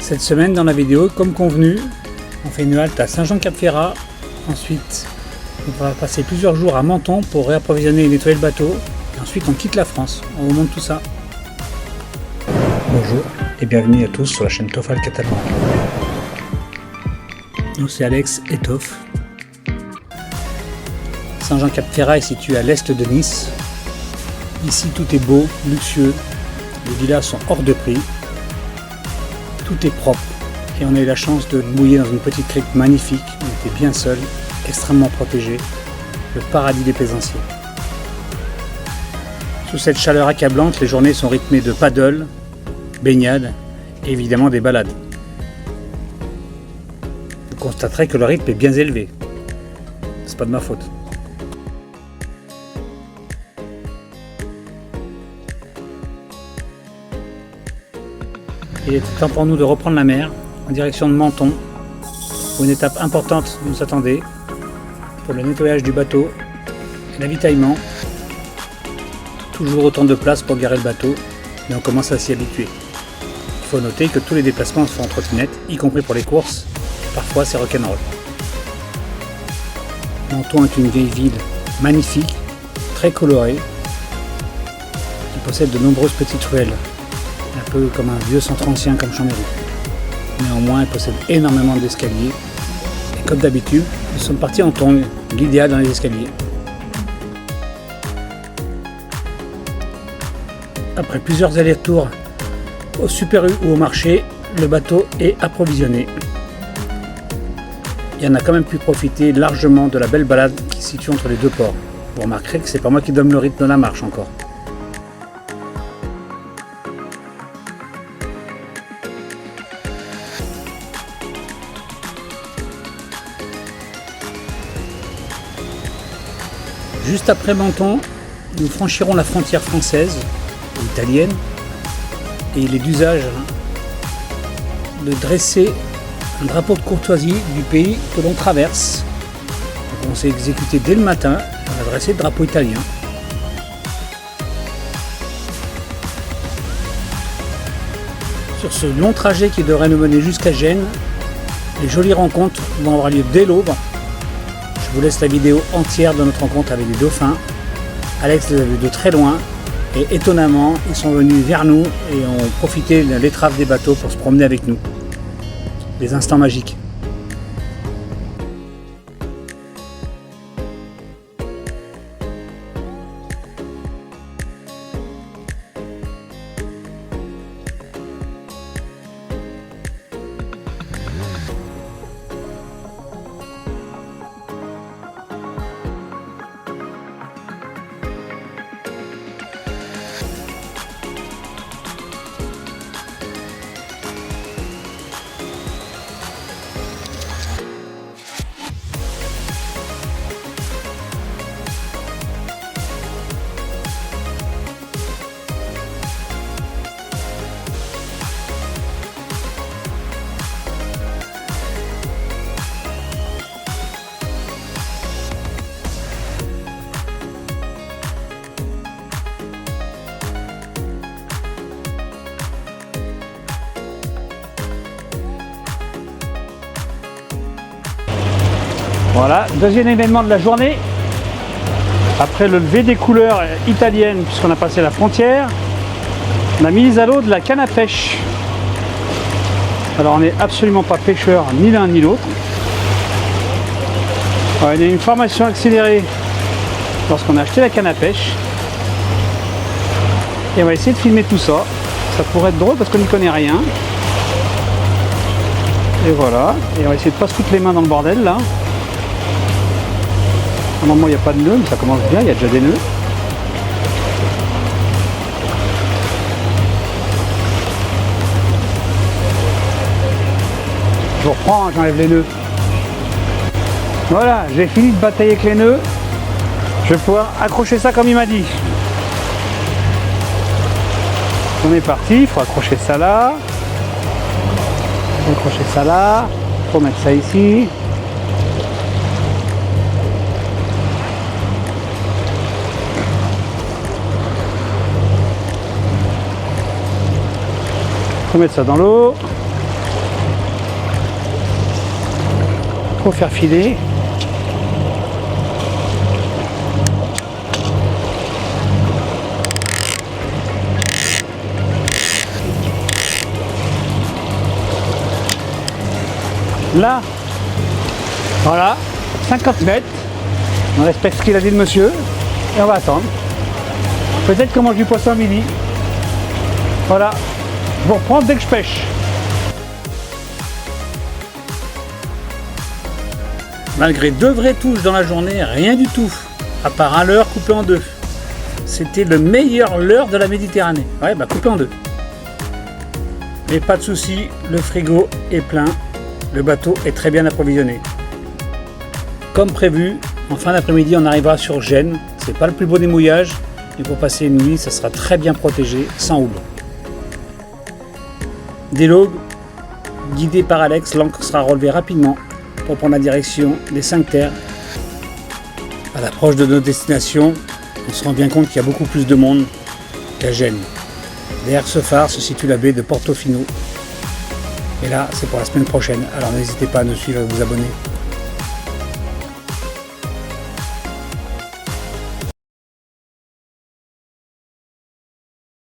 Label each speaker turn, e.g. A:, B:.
A: Cette semaine dans la vidéo, comme convenu, on fait une halte à Saint-Jean-Cap-Ferrat. Ensuite, on va passer plusieurs jours à Menton pour réapprovisionner et nettoyer le bateau. Et ensuite, on quitte la France. On vous montre tout ça. Bonjour et bienvenue à tous sur la chaîne Tofal Catalan. Nous, c'est Alex et Tof. Saint-Jean-Cap-Ferrat est situé à l'est de Nice. Ici, tout est beau, luxueux. Les villas sont hors de prix. Tout est propre. Et on a eu la chance de mouiller dans une petite crique magnifique. On était bien seul, extrêmement protégé. Le paradis des plaisanciers. Sous cette chaleur accablante, les journées sont rythmées de paddle, baignade et évidemment des balades. Vous constaterez que le rythme est bien élevé. C'est pas de ma faute. Il était temps pour nous de reprendre la mer en direction de Menton, où une étape importante nous attendait pour le nettoyage du bateau et l'avitaillement. Toujours autant de place pour garer le bateau, mais on commence à s'y habituer. Il faut noter que tous les déplacements se font en trottinette, y compris pour les courses. Parfois c'est rock'n'roll. Menton est une vieille ville magnifique, très colorée, qui possède de nombreuses petites ruelles. Un peu comme un vieux centre ancien comme Chambéry. Néanmoins, elle possède énormément d'escaliers. Et comme d'habitude, nous sommes partis en tongs, l'idéal dans les escaliers. Après plusieurs allers-retours au Super U ou au marché, le bateau est approvisionné. Et on a quand même pu profiter largement de la belle balade qui se situe entre les deux ports. Vous remarquerez que c'est pas moi qui donne le rythme de la marche encore. Juste après Menton, nous franchirons la frontière française ou italienne et il est d'usage de dresser un drapeau de courtoisie du pays que l'on traverse. Donc on s'est exécuté dès le matin, on a dressé le drapeau italien. Sur ce long trajet qui devrait nous mener jusqu'à Gênes, les jolies rencontres vont avoir lieu dès l'aube. Je vous laisse la vidéo entière de notre rencontre avec les dauphins. Alex les a vus de très loin et étonnamment, ils sont venus vers nous et ont profité de l'étrave des bateaux pour se promener avec nous. Des instants magiques. Voilà, deuxième événement de la journée. Après le lever des couleurs italiennes, puisqu'on a passé la frontière, on a mis à l'eau de la canne à pêche. Alors on n'est absolument pas pêcheur, ni l'un ni l'autre. On a une formation accélérée lorsqu'on a acheté la canne à pêche. Et on va essayer de filmer tout ça. Ça pourrait être drôle parce qu'on n'y connaît rien. Et voilà, et on va essayer de ne pas se foutre les mains dans le bordel là. À un moment il n'y a pas de nœuds, mais ça commence bien, il y a déjà des nœuds. Je reprends, j'enlève les nœuds. Voilà, j'ai fini de batailler avec les nœuds. Je vais pouvoir accrocher ça comme il m'a dit. On est parti, il faut accrocher ça là. Accrocher ça là. Il faut mettre ça ici. Il faut mettre ça dans l'eau. trop faire filer. Là, voilà, 50 mètres, on respecte ce qu'il a dit le monsieur, et on va attendre. Peut-être qu'on mange du poisson à midi. Voilà, je vous reprends dès que je pêche. Malgré 2 vraies touches dans la journée, rien du tout, à part un leurre coupé en 2. C'était le meilleur leurre de la Méditerranée. Ouais, bah coupé en 2. Mais pas de souci, le frigo est plein. Le bateau est très bien approvisionné. Comme prévu, en fin d'après-midi, on arrivera sur Gênes. C'est pas le plus beau des mouillages, mais pour passer une nuit, ça sera très bien protégé, sans houblon. Dès l'aube, guidé par Alex, l'ancre sera relevée rapidement pour prendre la direction des 5 terres. À l'approche de notre destination, on se rend bien compte qu'il y a beaucoup plus de monde qu'à Gênes. Derrière ce phare se situe la baie de Portofino. Et là, c'est pour la semaine prochaine. Alors n'hésitez pas à nous suivre et à vous abonner.